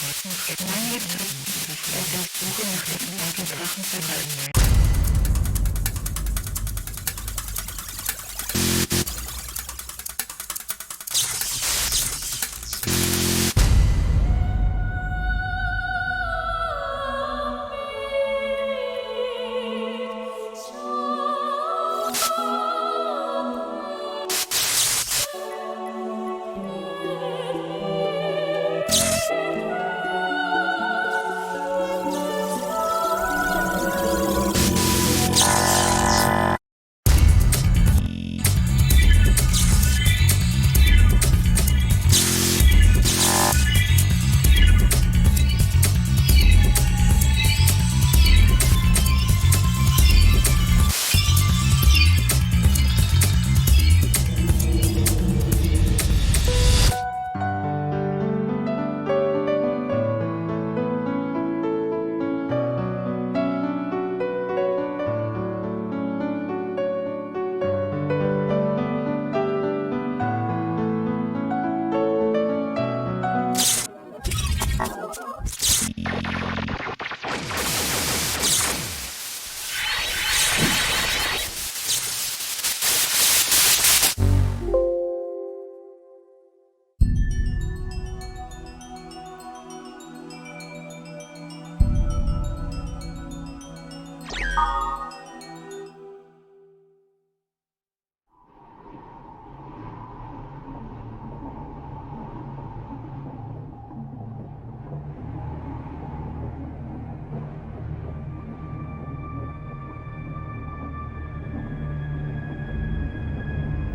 Lange Zeit auf der Suche nach dem alten Drachen vergeuden.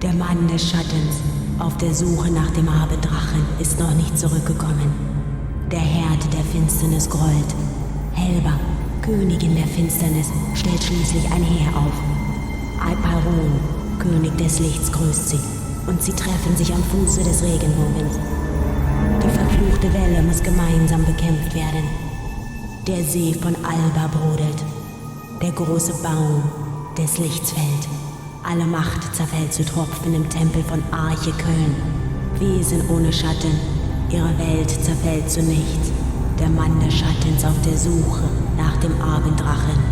Der Mann des Schattens, auf der Suche nach dem Abendrachen, ist noch nicht zurückgekommen. Der Herd der Finsternis grollt. Helba, Königin der Finsternis, stellt schließlich ein Heer auf. Alparon, König des Lichts, grüßt sie, und sie treffen sich am Fuße des Regenbogens. Die verfluchte Welle muss gemeinsam bekämpft werden. Der See von Alba brodelt. Der große Baum des Lichts fällt. Alle Macht zerfällt zu Tropfen im Tempel von Arche Köln. Wesen ohne Schatten, ihre Welt zerfällt zu nichts. Der Mann des Schattens auf der Suche nach dem Abenddrachen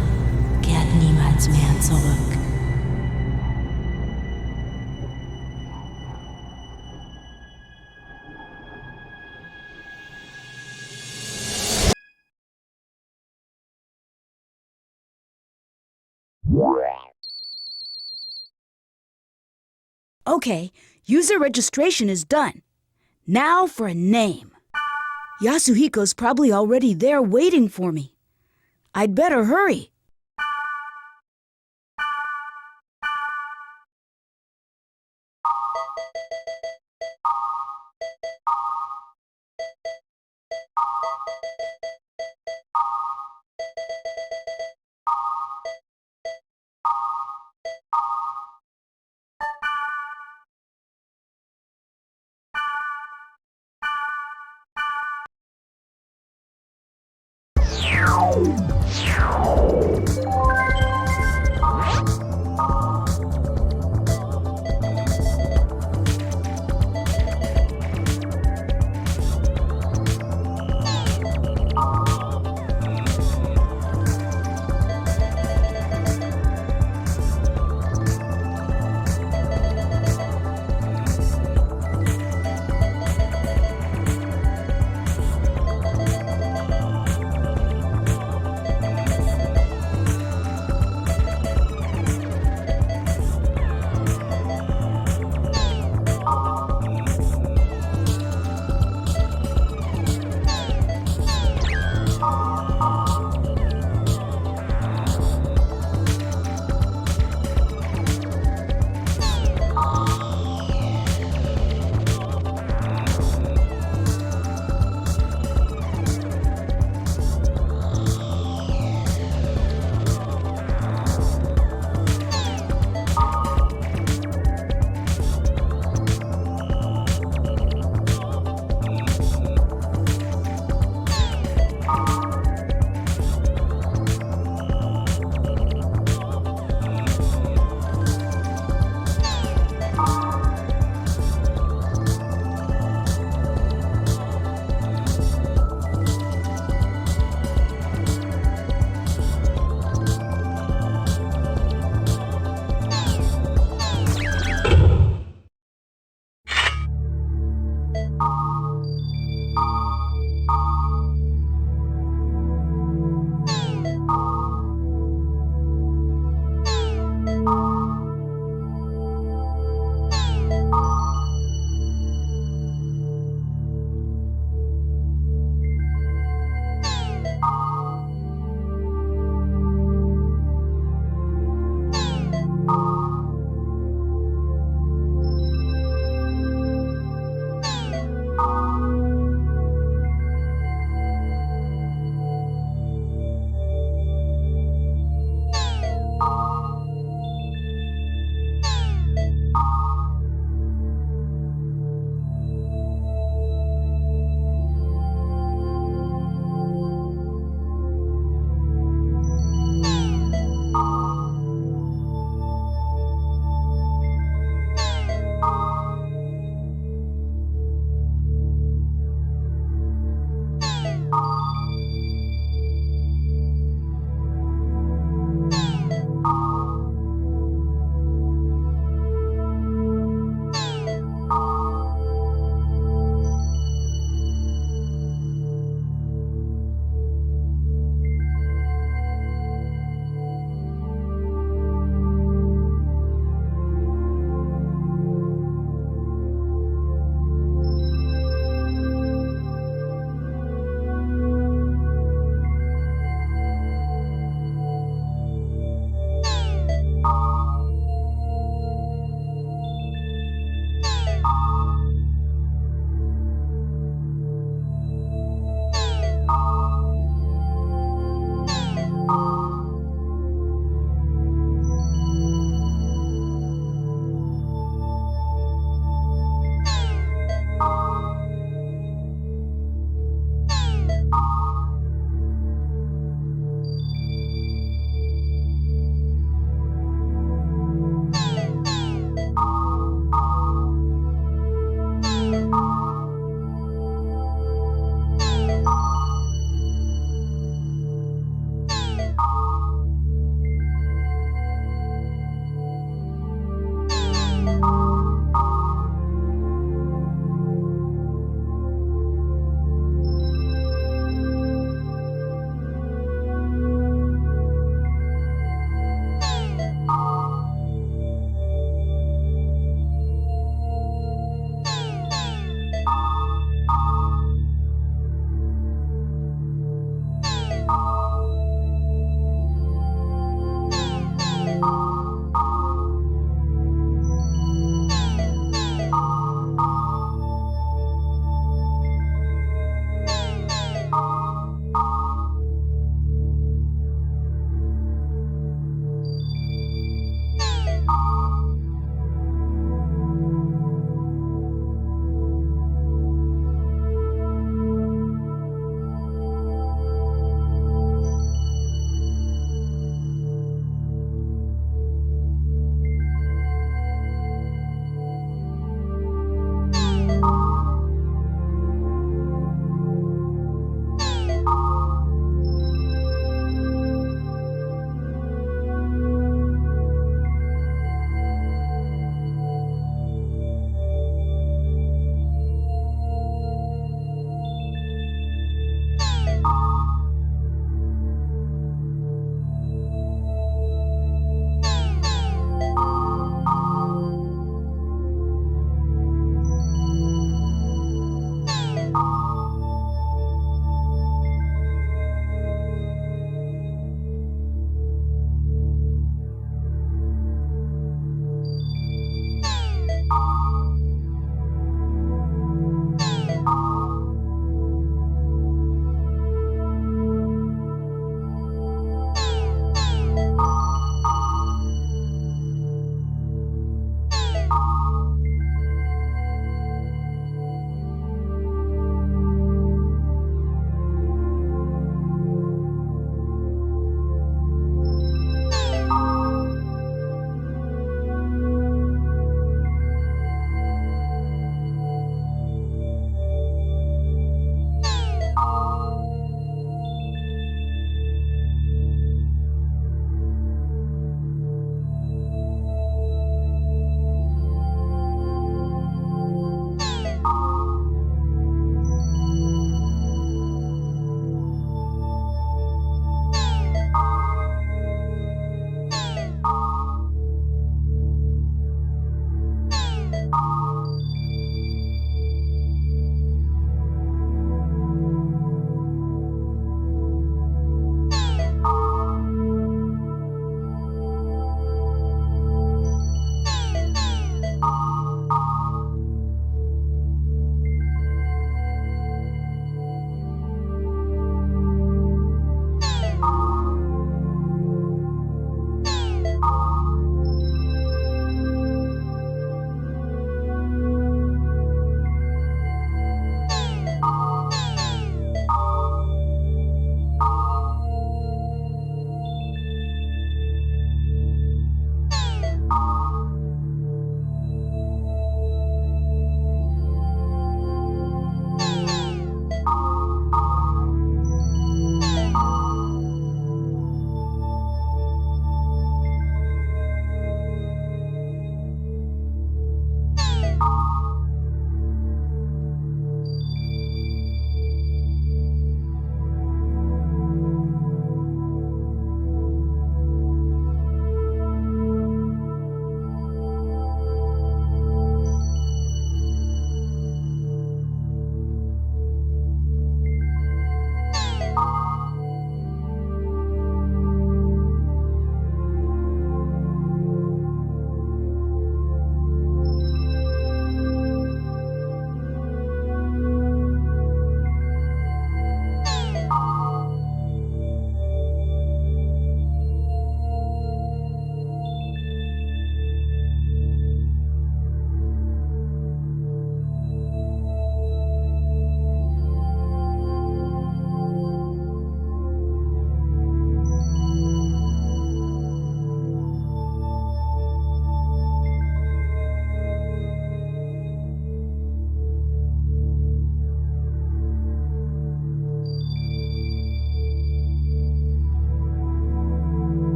kehrt niemals mehr zurück. Okay, user registration is done. Now for a name. Yasuhiko's probably already there waiting for me. I'd better hurry.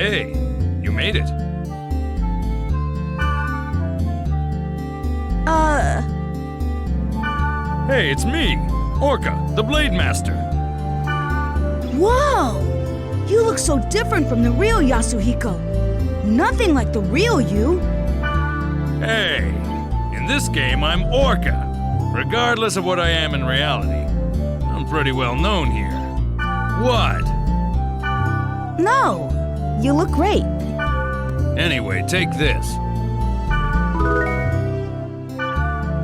Hey, you made it. Hey, it's me, Orca, the Blade Master. Whoa! You look so different from the real Yasuhiko. Nothing like the real you. Hey, in this game I'm Orca. Regardless of what I am in reality, I'm pretty well known here. What? No, you look great. Anyway, take this.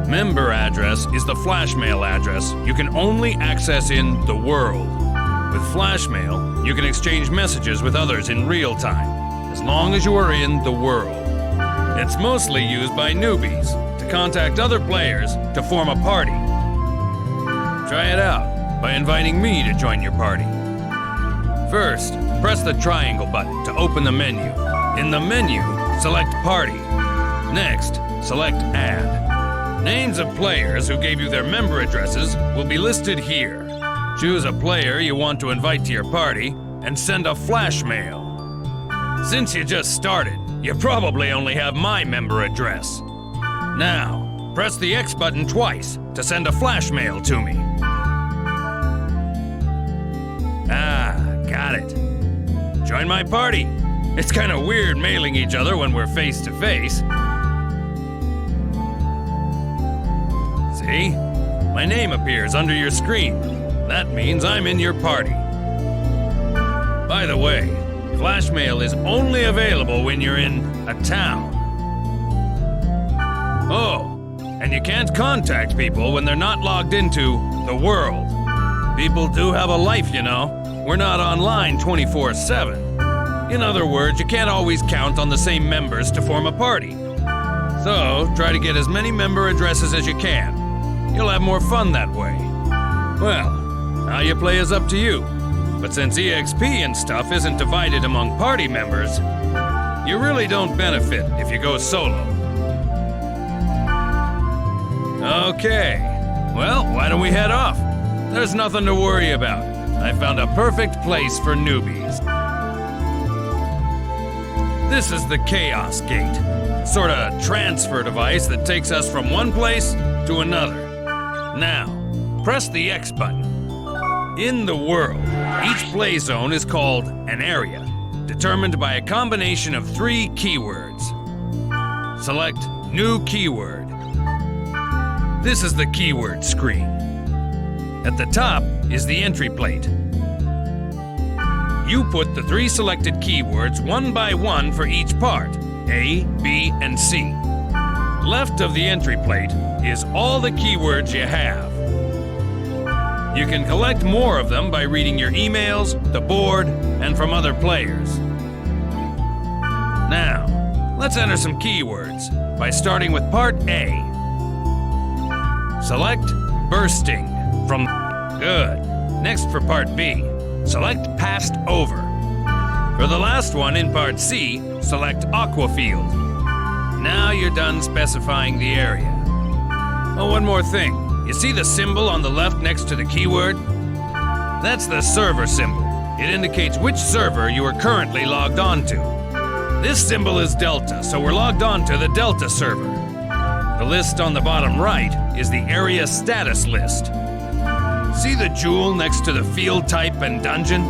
Member address is the flashmail address you can only access in the world. With flashmail, you can exchange messages with others in real time, as long as you are in the world. It's mostly used by newbies to contact other players to form a party. Try it out by inviting me to join your party. First, press the triangle button to open the menu. In the menu, select Party. Next, select Add. Names of players who gave you their member addresses will be listed here. Choose a player you want to invite to your party and send a flash mail. Since you just started, you probably only have my member address. Now, press the X button twice to send a flash mail to me. Ah, got it. Join my party. It's kind of weird mailing each other when we're face to face. See? My name appears under your screen. That means I'm in your party. By the way, flash mail is only available when you're in a town. Oh, and you can't contact people when they're not logged into the world. People do have a life, you know. We're not online 24/7. In other words, you can't always count on the same members to form a party. So, try to get as many member addresses as you can. You'll have more fun that way. Well, how you play is up to you. But since EXP and stuff isn't divided among party members, you really don't benefit if you go solo. Okay, well, why don't we head off? There's nothing to worry about. I found a perfect place for newbies. This is the Chaos Gate, sort of transfer device that takes us from one place to another. Now, press the X button. In the world, each play zone is called an area, determined by a combination of 3 keywords. Select New Keyword. This is the keyword screen. At the top is the entry plate. You put the 3 selected keywords one by one for each part, A, B, and C. Left of the entry plate is all the keywords you have. You can collect more of them by reading your emails, the board, and from other players. Now, let's enter some keywords by starting with part A. Select bursting from good. Next for part B, select passed over. For the last one in part C, select aqua field. Now you're done specifying the area. Oh, one more thing. You see the symbol on the left next to the keyword? That's the server symbol. It indicates which server you are currently logged on to. This symbol is Delta, so we're logged on to the Delta server. The list on the bottom right is the area status list. See the jewel next to the field type and dungeon?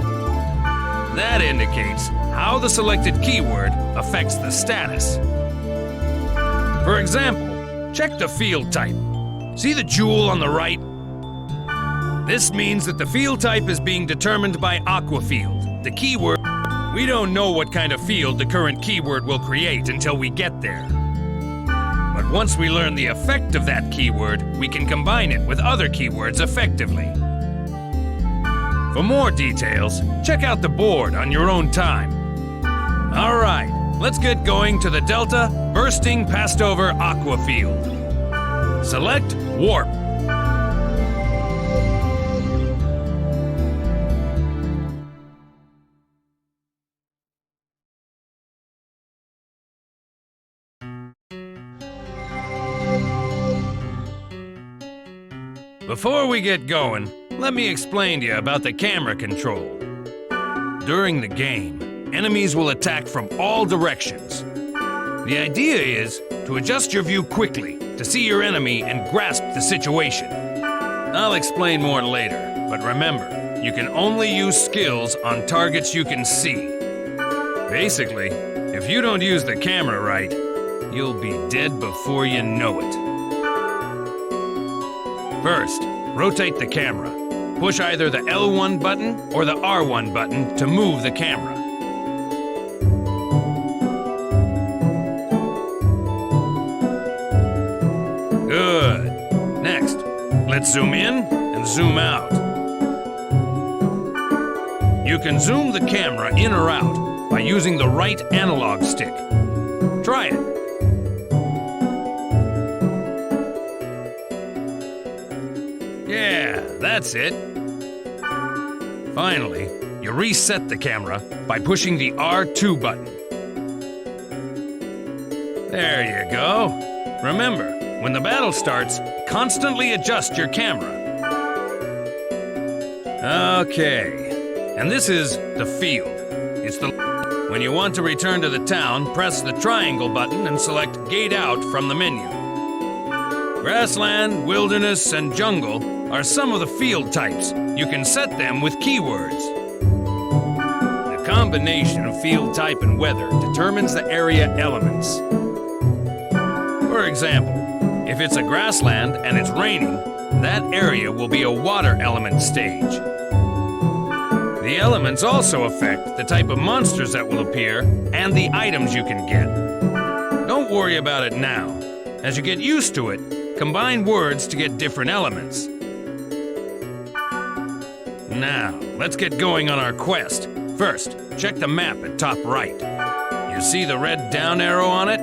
That indicates how the selected keyword affects the status. For example, check the field type. See the jewel on the right? This means that the field type is being determined by aqua field, the keyword. We don't know what kind of field the current keyword will create until we get there. But once we learn the effect of that keyword, we can combine it with other keywords effectively. For more details, check out the board on your own time. All right, let's get going to the Delta Bursting Passed Over Aqua Field. Select Warp. Before we get going, let me explain to you about the camera control. During the game, enemies will attack from all directions. The idea is to adjust your view quickly to see your enemy and grasp the situation. I'll explain more later, but remember, you can only use skills on targets you can see. Basically, if you don't use the camera right, you'll be dead before you know it. First, rotate the camera. Push either the L1 button or the R1 button to move the camera. Good. Next, let's zoom in and zoom out. You can zoom the camera in or out by using the right analog stick. Try it. Yeah, that's it. Finally, you reset the camera by pushing the R2 button. There you go. Remember, when the battle starts, constantly adjust your camera. Okay, and this is the field. It's the... When you want to return to the town, press the triangle button and select Gate Out from the menu. Grassland, wilderness, and jungle are some of the field types. You can set them with keywords. The combination of field type and weather determines the area elements. For example, if it's a grassland and it's raining, that area will be a water element stage. The elements also affect the type of monsters that will appear and the items you can get. Don't worry about it now. As you get used to it, combine words to get different elements. Now, let's get going on our quest. First, check the map at top right. You see the red down arrow on it?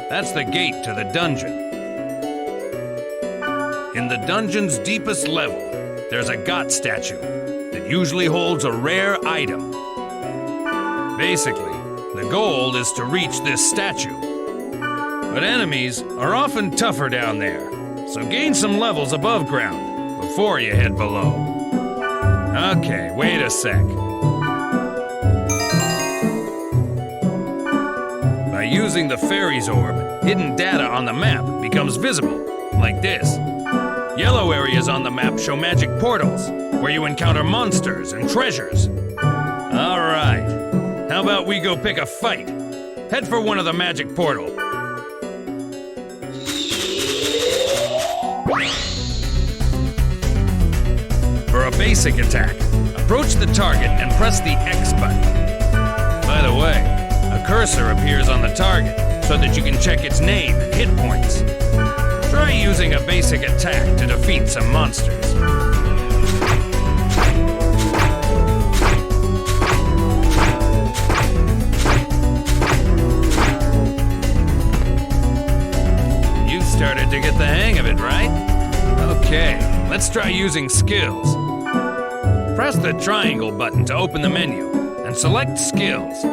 That's the gate to the dungeon. In the dungeon's deepest level, there's a God statue that usually holds a rare item. Basically, the goal is to reach this statue. But enemies are often tougher down there, so gain some levels above ground before you head below. Okay, wait a sec. By using the fairy's orb, hidden data on the map becomes visible, like this. Yellow areas on the map show magic portals, where you encounter monsters and treasures. All right, how about we go pick a fight? Head for one of the magic portals. For a basic attack, approach the target and press the X button. By the way, a cursor appears on the target so that you can check its name and hit points. Try using a basic attack to defeat some monsters. You've started to get the hang of it, right? Okay, let's try using skills. Press the triangle button to open the menu and select skills.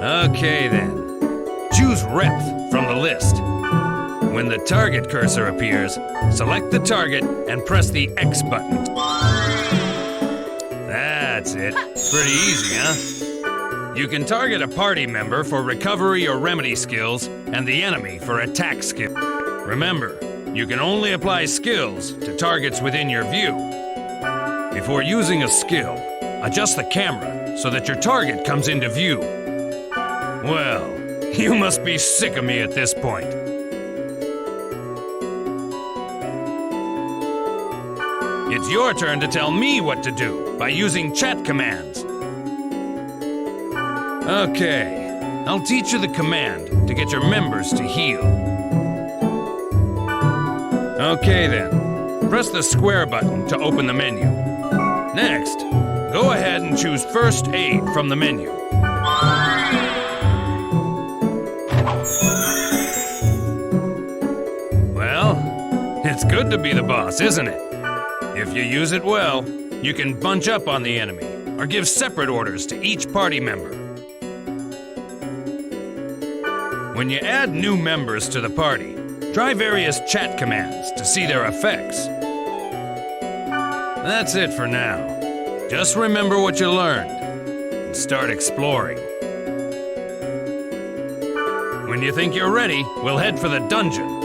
Okay then, choose Rep from the list. When the target cursor appears, select the target and press the X button. That's it. Pretty easy, huh? You can target a party member for recovery or remedy skills and the enemy for attack skill. Remember, you can only apply skills to targets within your view. Before using a skill, adjust the camera so that your target comes into view. Well, you must be sick of me at this point. It's your turn to tell me what to do by using chat commands. Okay, I'll teach you the command to get your members to heal. Okay then, press the square button to open the menu. Next, go ahead and choose First Aid from the menu. Well, it's good to be the boss, isn't it? If you use it well, you can bunch up on the enemy or give separate orders to each party member. When you add new members to the party, try various chat commands to see their effects. That's it for now. Just remember what you learned. let's start exploring. When you think you're ready, we'll head for the dungeon.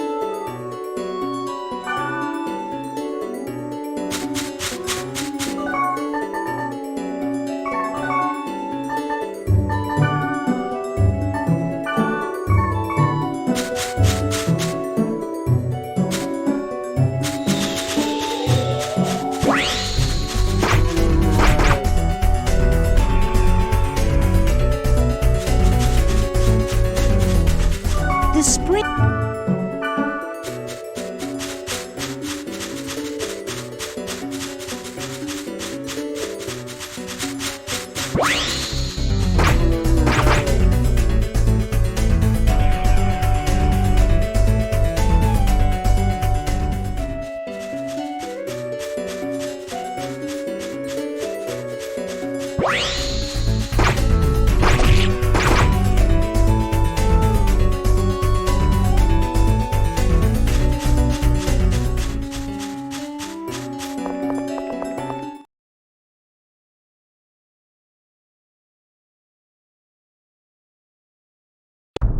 The spring.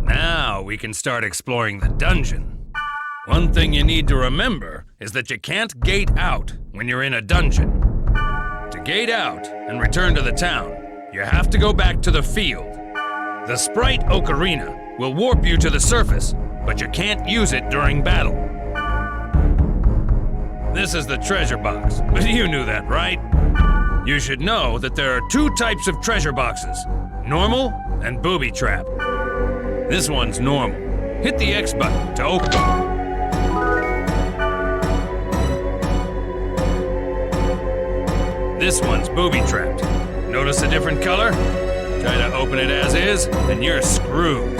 Now we can start exploring the dungeon. One thing you need to remember is that you can't gate out when you're in a dungeon. To gate out and return to the town, you have to go back to the field. The sprite ocarina will warp you to the surface, but you can't use it during battle. This is the treasure box, but you knew that, right? You should know that there are two types of treasure boxes, normal and booby trap. This one's normal. Hit the X button to open it. This one's booby-trapped. Notice a different color? Try to open it as is, and you're screwed.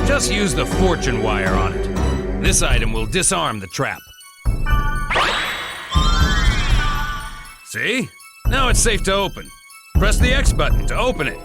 Just use the fortune wire on it. This item will disarm the trap. See? Now it's safe to open. Press the X button to open it.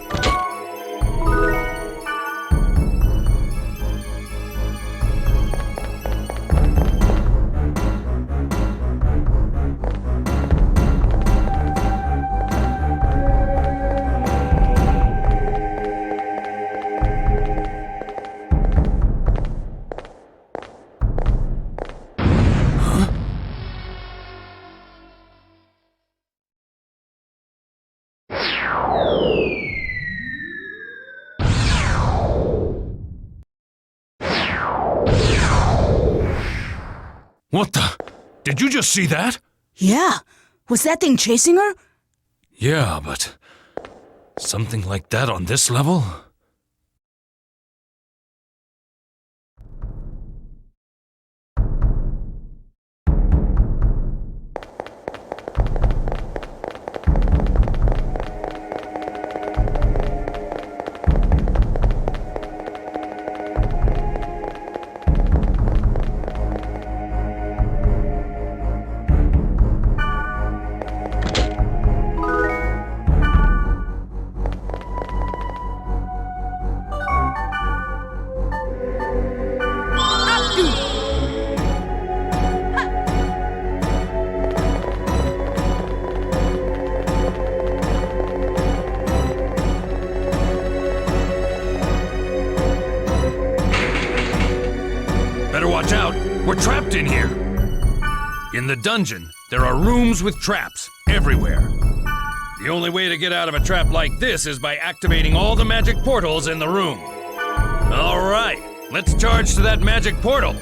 What the? Did you just see that? Yeah. Was that thing chasing her? Yeah, but something like that on this level? Watch out! We're trapped in here! In the dungeon, there are rooms with traps everywhere. The only way to get out of a trap like this is by activating all the magic portals in the room. Alright, let's charge to that magic portal!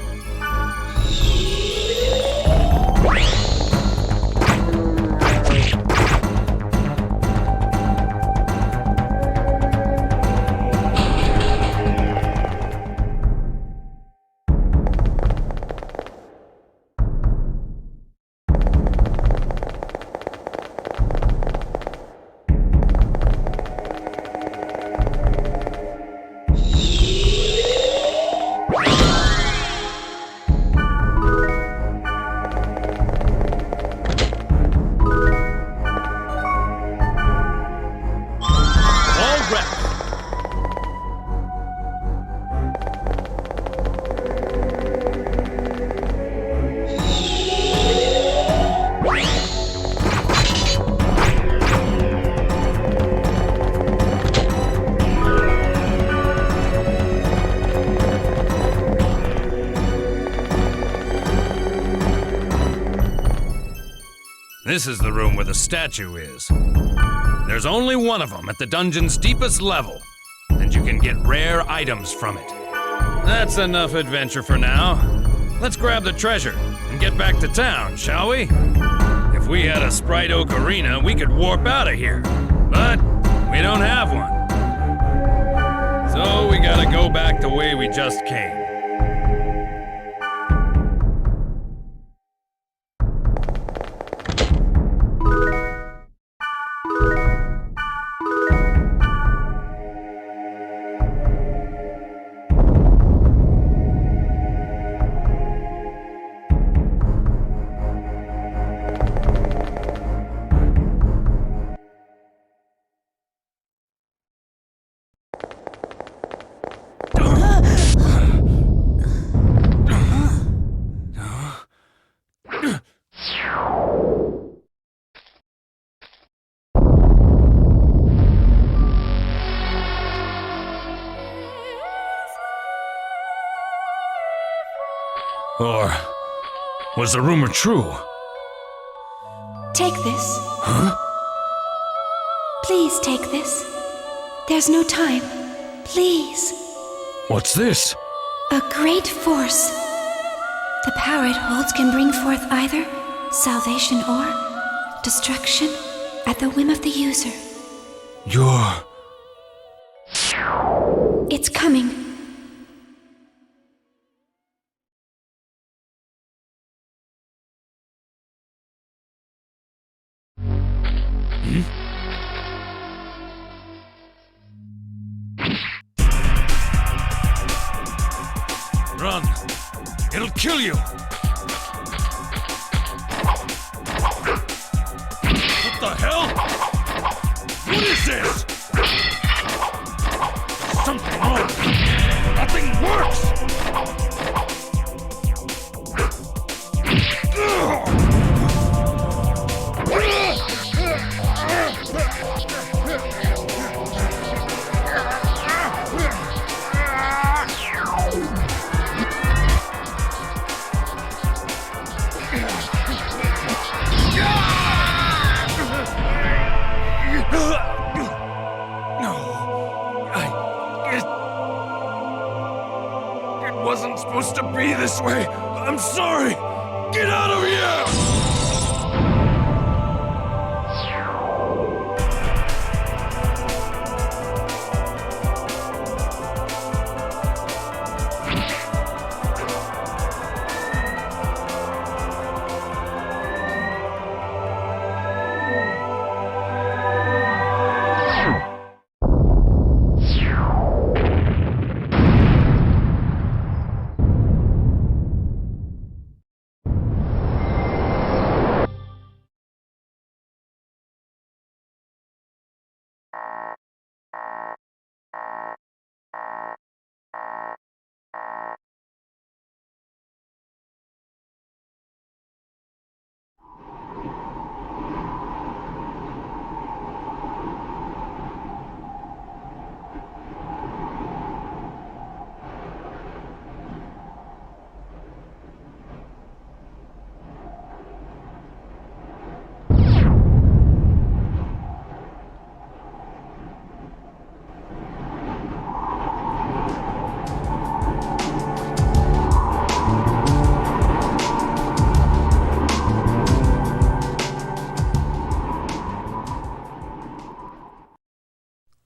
This is the room where the statue is. There's only one of them at the dungeon's deepest level, and you can get rare items from it. That's enough adventure for now. Let's grab the treasure and get back to town, shall we? If we had a Sprite Ocarina, we could warp out of here. But we don't have one. So we gotta go back the way we just came. Or was the rumor true? Take this. Huh? Please take this. There's no time. Please. What's this? A great force. The power it holds can bring forth either salvation or destruction at the whim of the user. It's coming. Run! It'll kill you! What the hell? What is this? There's something wrong! Nothing works! It wasn't supposed to be this way. I'm sorry. Get out of here!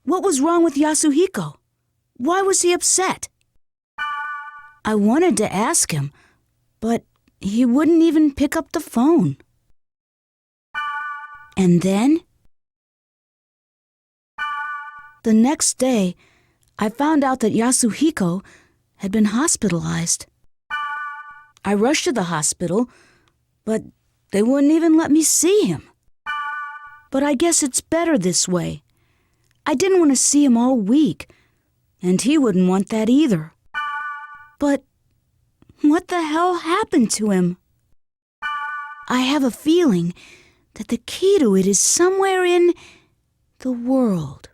What was wrong with Yasuhiko? Why was he upset? I wanted to ask him, but he wouldn't even pick up the phone. And then, the next day, I found out that Yasuhiko had been hospitalized. I rushed to the hospital, but they wouldn't even let me see him. But I guess it's better this way. I didn't want to see him all week, and he wouldn't want that either. But what the hell happened to him? I have a feeling that the key to it is somewhere in the world.